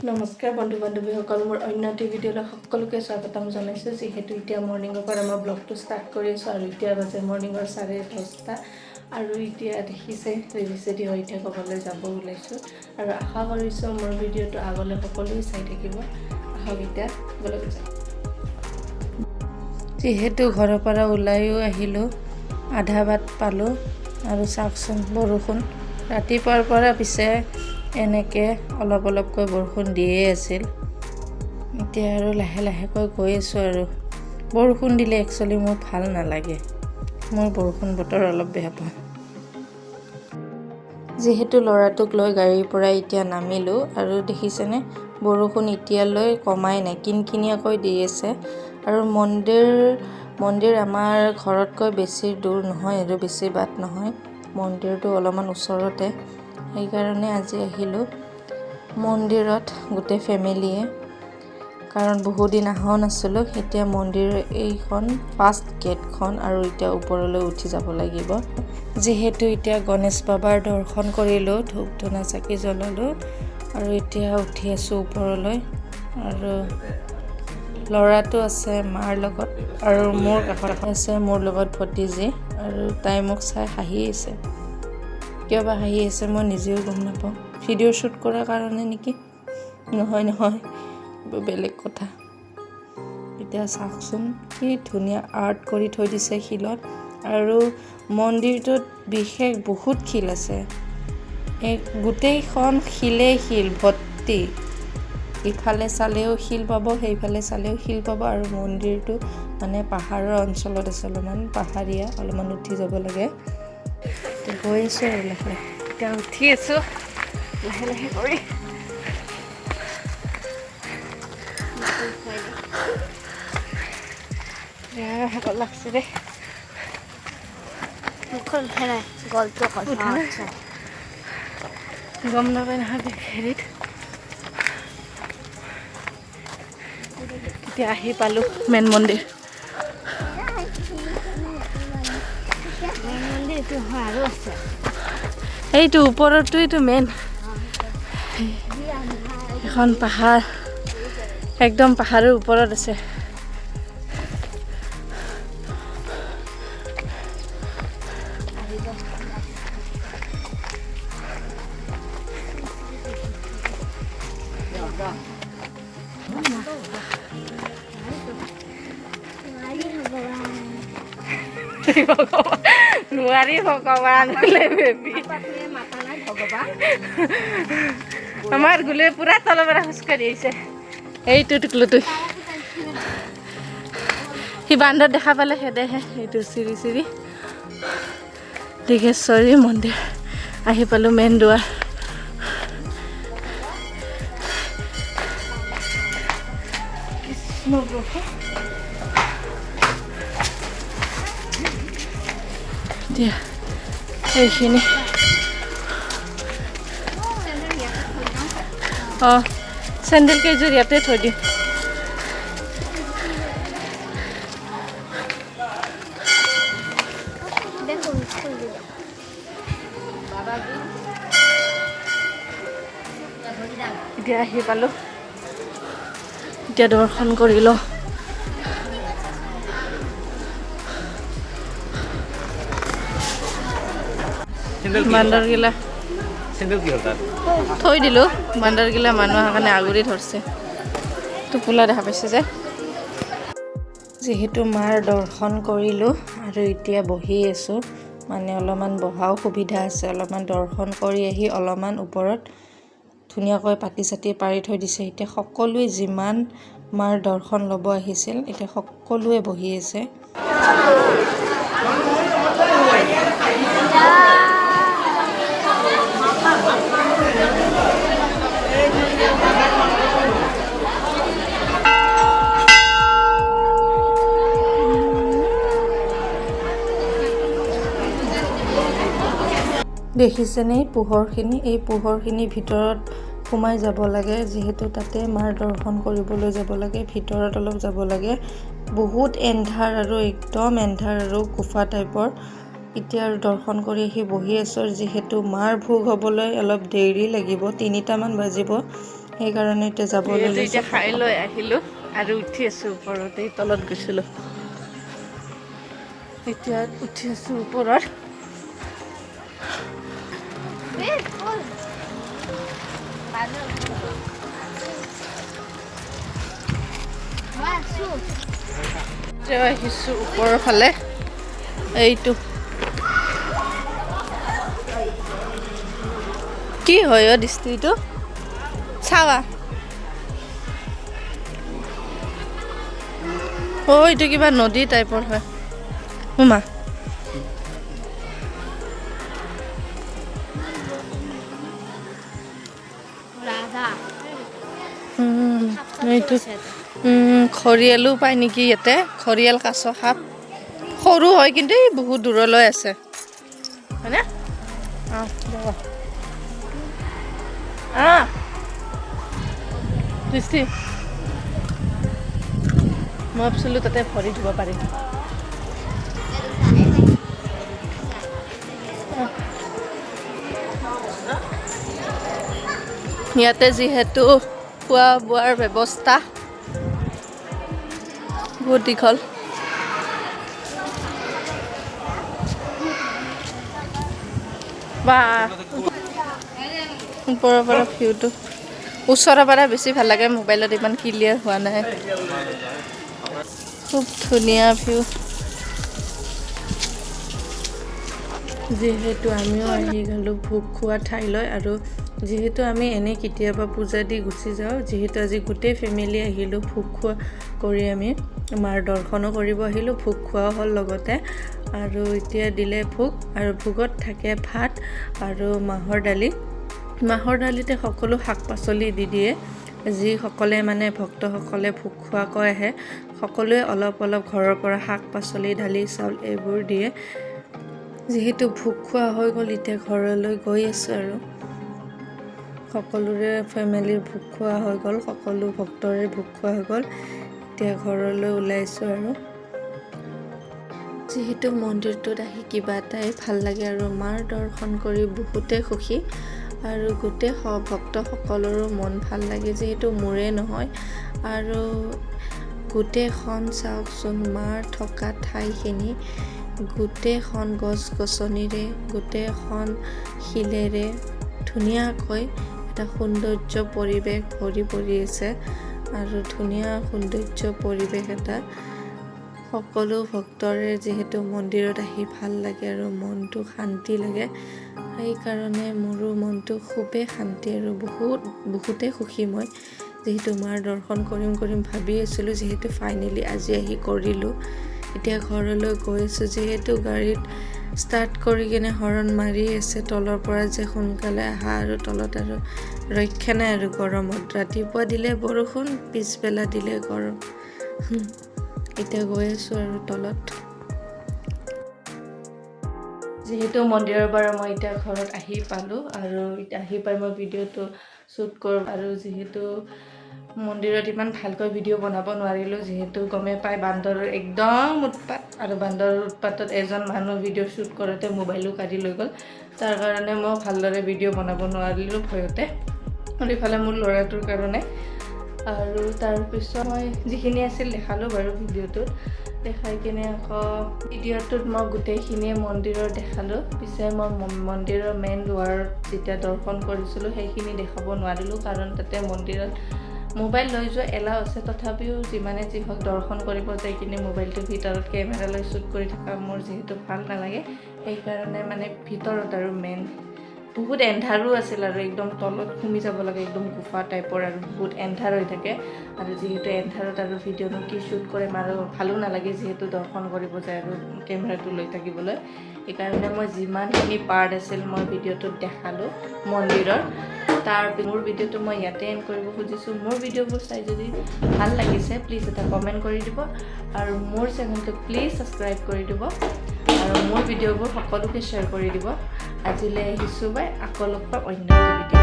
নমস্কাৰ বন্ধু বান্ধৱীসকল মোৰ অন্য এটা ভিডিঅ'লৈ সকলোকে স্বাগতম জনাইছোঁ যিহেতু এতিয়া মৰ্ণিঙৰ পৰা মই ব্লগটো ষ্টাৰ্ট কৰি আছোঁ আৰু এতিয়া বাজে মৰ্ণিঙৰ 10:30 আৰু এতিয়া দেখিছে ৰেডি হৈ এতিয়া ক'বলৈ যাব ওলাইছোঁ আৰু আশা কৰিছোঁ মোৰ ভিডিঅ'টো আগলৈ সকলোৱে চাই থাকিব আহক এতিয়া ক'বলৈ যাওঁ যিহেতু ঘৰৰ পৰা ওলাইও আহিলোঁ আধা বাট পালোঁ আৰু চাওকচোন বৰষুণ ৰাতিপুৱাৰ পৰা পিছে এনেকৈ অলপকৈ বৰষুণ দিয়ে আছিল এতিয়া আৰু লাহে লাহেকৈ গৈ আছোঁ আৰু বৰষুণ দিলে একচুৱেলি মোৰ ভাল নালাগে মই বৰষুণ বতৰ অলপ বেয়া পাওঁ যিহেতু ল'ৰাটোক লৈ গাড়ীৰ পৰা এতিয়া নামিলোঁ আৰু দেখিছেনে বৰষুণ এতিয়ালৈ কমাই নাই কিনকিনীয়াকৈ দি আছে আৰু মন্দিৰ আমাৰ ঘৰতকৈ বেছি দূৰ নহয় আৰু বেছি বাট নহয় মন্দিৰটো অলপমান ওচৰতে সেইকাৰণে আজি আহিলোঁ মন্দিৰত গোটেই ফেমিলিয়ে কাৰণ বহুদিন অহা নাছিলোঁ এতিয়া মন্দিৰৰ এইখন ফাৰ্ষ্ট গেটখন আৰু এতিয়া ওপৰলৈ উঠি যাব লাগিব যিহেতু এতিয়া গণেশ বাবাৰ দৰ্শন কৰিলোঁ ধূপ ধূনা চাকি জ্বলালোঁ আৰু এতিয়া উঠি আছোঁ ওপৰলৈ আৰু ল'ৰাটো আছে মাৰ লগত আৰু মোৰ কাষত আছে মোৰ লগত ভতিজী আৰু তাই মোক চাই হাঁহি আছে কিয় বা হাঁহি আছে মই নিজেও গম নাপাওঁ ভিডিঅ' শ্বুট কৰাৰ কাৰণে নেকি নহয় বেলেগ কথা এতিয়া চাওকচোন কি ধুনীয়া আৰ্ট কৰি থৈ দিছে শিলত আৰু মন্দিৰটোত বিশেষ বহুত শিল আছে গোটেইখন শিলেই শিল ভৰ্তি ইফালে চালেও শিল পাব সেইফালে চালেও শিল পাব আৰু মন্দিৰটো মানে পাহাৰৰ অঞ্চলত আছে অলপমান পাহাৰীয়া অলপমান উঠি যাব লাগে গৈ আছোঁ আৰু লাহে এতিয়া উঠি আছোঁ লাহে কৰি ভাগৰ লাগছে দে মুখখন ফেৰাই গলটো গম নাপায় নহয় হেৰিত এতিয়া আহি পালোঁ মেইন মন্দিৰ এইটো ওপৰতো এইটো মেইন এখন পাহাৰ একদম পাহাৰৰ ওপৰত আছে নোৱাৰি ভগৱান আমাৰ গোলে পুৰা তলৰ পৰা খোজকাঢ়ি আহিছে এইটো টুকলুটো সি বান্দৰ দেখা পালে সেদেহে এইটো চিৰি দিঘেশ্বৰী মন্দিৰ আহি পালোঁ মেইন দুৱাৰ এইখিনি চেণ্ডেল কেইযোৰ ইয়াতে থৈ দিওঁ এতিয়া আহি পালোঁ এতিয়া দৰ্শন কৰি লওঁ বান্দৰগিলা থৈ দিলোঁ বান্দৰগিলা মানুহৰ কাৰণে আগুৰি ধৰিছে টোপোলা দেখা পাইছে যে যিহেতু মাৰ দৰ্শন কৰিলোঁ আৰু এতিয়া বহি আছোঁ মানে অলপমান বহাও সুবিধা আছে অলপমান দৰ্শন কৰি আহি অলপমান ওপৰত ধুনীয়াকৈ পাতি চাতি পাৰি থৈ দিছে এতিয়া সকলোৱে যিমান মাৰ দৰ্শন ল'ব আহিছিল এতিয়া সকলোৱে বহি আছে দেখিছেনে পোহৰখিনি এই পোহৰখিনি ভিতৰত সোমাই যাব লাগে যিহেতু তাতে মাৰ দৰ্শন কৰিবলৈ যাব লাগে ভিতৰত অলপ যাব লাগে বহুত এন্ধাৰ আৰু একদম এন্ধাৰ আৰু গুফা টাইপৰ এতিয়া আৰু দৰ্শন কৰি আহি বহি আছোঁ যিহেতু মাৰ ভোগ হ'বলৈ অলপ দেৰি লাগিব 3টামান বাজিব সেইকাৰণে এতিয়া যাবলৈ লৈছোঁ। এতিয়া খাই লৈ আহিলোঁ আৰু উঠি আছোঁ ওপৰত, এই তলত গৈছিলোঁ, এতিয়া উঠি আছোঁ ওপৰত। এতিয়া আহিছোঁ ওপৰৰ ফালে, এইটো কি হয় দৃষ্টিটো চাৱা। এইটো কিবা নদী টাইপৰ হয়। মা এইটো খৰিয়ালো পায় নেকি ইয়াতে, খৰিয়াল কাছ সাপ সৰু হয় কিন্তু এই বহুত দূৰলৈ আছে হয়নে? দৃষ্টি মই ভাবিছিলোঁ তাতে ভৰি ধুব পাৰিম। ইয়াতে যিহেতু খোৱা বোৱাৰ ব্যৱস্থা বহুত দীঘল, বা ওপৰৰ পৰা ভিউটো ওচৰৰ পৰা বেছি ভাল লাগে, মোবাইলত ইমান ক্লিয়াৰ হোৱা নাই। খুব ধুনীয়া ভিউ। যিহেতু আমিও আহি গ'লোঁ ভোগ খোৱা ঠাইলৈ, আৰু যিহেতু আমি এনেই কেতিয়াবা পূজা দি গুচি যাওঁ, যিহেতু আজি গোটেই ফেমিলি আহিলোঁ ভোগ খোৱা কৰি, আমি মাৰ দৰ্শনো কৰিব আহিলোঁ, ভোগ খোৱাও হ'ল লগতে। আৰু এতিয়া দিলে ভোগ, আৰু ভোগত থাকে ভাত আৰু মাহৰ দালি। মাহৰ দালিতে সকলো শাক পাচলি দি দিয়ে। যিসকলে মানে ভক্তসকলে ভোগ খোৱাকৈ আহে সকলোৱে অলপ অলপ ঘৰৰ পৰা শাক পাচলি, দালি চাউল এইবোৰ দিয়ে। যিহেতু ভোগ খোৱা হৈ গ'ল, এতিয়া ঘৰলৈ গৈ আছোঁ আৰু সকলোৰে ফেমিলিৰ ভোগ খোৱা হৈ গ'ল, সকলো ভক্তৰে ভোগ খোৱা হৈ গ'ল, এতিয়া ঘৰলৈ ওলাইছোঁ। আৰু যিহেতু মন্দিৰটোত আহি কিবা এটাই ভাল লাগে, আৰু মাৰ দৰ্শন কৰি বহুতেই সুখী, আৰু গোটেই ভক্তসকলৰো মন ভাল লাগে, যিহেতু মোৰে নহয়। আৰু গোটেইখন চাওকচোন, মাৰ থকা ঠাইখিনি গোটেইখন গছ গছনিৰে, গোটেইখন শিলেৰে ধুনীয়াকৈ এটা সৌন্দৰ্য পৰিৱেশ ভৰি পৰি আছে, আৰু ধুনীয়া সৌন্দৰ্য পৰিৱেশ এটা। সকলো ভক্তৰে যিহেতু মন্দিৰত আহি ভাল লাগে আৰু মনটো শান্তি লাগে, সেইকাৰণে মোৰো মনটো খুবেই শান্তি আৰু বহুতেই সুখী মই, যিহেতু মাৰ দৰ্শন কৰিম ভাবি আছিলোঁ, যিহেতু ফাইনেলি আজি আহি কৰিলোঁ। এতিয়া ঘৰলৈ গৈ আছোঁ, যিহেতু গাড়ীত ষ্টাৰ্ট কৰি কিনে হৰণ মাৰি আছে তলৰ পৰা যে সোনকালে আহা, আৰু তলত আৰু ৰক্ষা নাই আৰু গৰমত। ৰাতিপুৱা দিলে বৰষুণ, পিছবেলা দিলে গৰম। এতিয়া গৈ আছোঁ আৰু তলত। যিহেতু মন্দিৰৰ পৰা মই এতিয়া ঘৰত আহি পালোঁ, আৰু আহি পাই মই ভিডিঅ'টো শ্বুট কৰোঁ। আৰু যিহেতু মন্দিৰত ইমান ভালকৈ ভিডিঅ' বনাব নোৱাৰিলোঁ, যিহেতু গমে পাই বান্দৰৰ একদম উৎপাত, আৰু বান্দৰৰ উৎপাতত এজন মানুহ ভিডিঅ' শ্বুট কৰোঁতে মোবাইলো কাঢ়ি লৈ গ'ল, তাৰ কাৰণে মই ভালদৰে ভিডিঅ' বনাব নোৱাৰিলোঁ ভয়তে, আৰু ইফালে মোৰ ল'ৰাটোৰ কাৰণে। আৰু তাৰপিছত মই যিখিনি আছিল দেখালোঁ বাৰু ভিডিঅ'টোত, দেখাই কিনে আকৌ ভিডিঅ'টোত মই গোটেইখিনিয়ে মন্দিৰৰ দেখালোঁ। পিছে মই মন্দিৰৰ মেইন দুৱাৰত যেতিয়া দৰ্শন কৰিছিলোঁ সেইখিনি দেখাব নোৱাৰিলোঁ, কাৰণ তাতে মন্দিৰত মোবাইল লৈ যোৱা এলাও আছে, তথাপিও যিমানে যি হওক দৰ্শন কৰিব যাই কিনে মোবাইলটো ভিতৰত কেমেৰা লৈ শ্বুট কৰি থকা মোৰ যিহেতু ভাল নালাগে, সেইকাৰণে মানে ভিতৰত আৰু মেইন বহুত এন্ধাৰো আছিল, আৰু একদম তলত সুমি যাব লাগে, একদম গুফা টাইপৰ, আৰু বহুত এন্ধাৰ হৈ থাকে। আৰু যিহেতু এন্ধাৰত আৰু ভিডিঅ'নো কি শ্বুট কৰিম, আৰু ভালো নালাগে যিহেতু দৰ্শন কৰিব যায় আৰু কেমেৰাটো লৈ থাকিবলৈ, সেইকাৰণে মই যিমানখিনি পাৰ্ট আছিল মই ভিডিঅ'টোত দেখালোঁ মন্দিৰৰ। মোৰ ভিডিঅ'টো মই ইয়াতে এণ্ড কৰিব খুজিছোঁ। মোৰ ভিডিঅ'বোৰ চাই যদি ভাল লাগিছে প্লিজ এটা কমেণ্ট কৰি দিব, আৰু মোৰ চেনেলটো প্লিজ ছাবস্ক্ৰাইব কৰি দিব, আৰু মোৰ ভিডিঅ'বোৰ সকলোকে শ্বেয়াৰ কৰি দিব। আজিলৈ আহিছোঁ বাই, আকৌ লগ পাম অন্য ভিডিঅ'।